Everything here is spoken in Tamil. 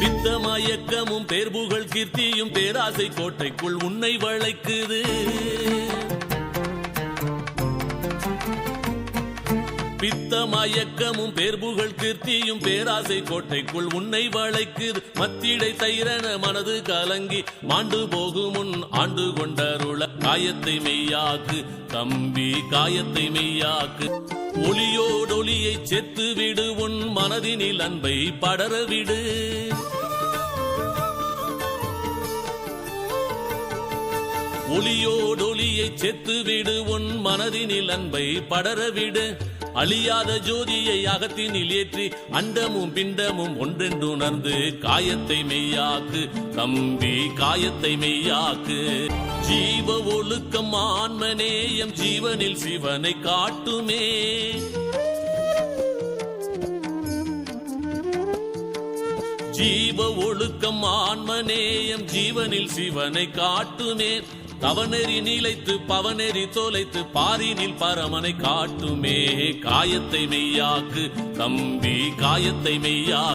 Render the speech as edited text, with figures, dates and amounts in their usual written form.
பித்த மயக்கமும் பேர்புகழ் கீர்த்தியும் பேராசை கோட்டைக்குள் உன்னை வளைக்குது. பித்த மயக்கமும் பேர்புகழ் கீர்த்தியும் பேராசை கோட்டைக்குள் உன்னை வளைக்குது. மத்திடை தைரன மனது கலங்கி மாண்டு போகும் முன் ஆண்டு கொண்டருள காயத்தை மெய்யாக்கு தம்பி, காயத்தை மெய்யாக்கு. ஒளியோடொளியை செத்து விடு, உன் மனதினில் அன்பை படரவிடு. ஒளியோடொளியை செத்து விடு, உன் மனதினில் அன்பை படரவிடு. அழியாத ஜோதியை அகத்தினில் ஏற்றி அண்டமும் பிண்டமும் ஒன்றென்றுணர்ந்து காயத்தை மெய்யாக்கு தம்பி, காயத்தை மெய்யாக்கு. ஜீவ ஒழுக்கம் ஆன்மநேயம் ஜீவனில் சிவனை காட்டுமே. ஜீவ ஒழுக்கம் ஆன்மநேயம் ஜீவனில் சிவனை காட்டுமே. தவநெறி நிலைத்து பவநெறி தொலைத்து பாரினில் பரமனை காட்டுமே. காயத்தை மெய்யாக்கு தம்பி, காயத்தை மெய்யா.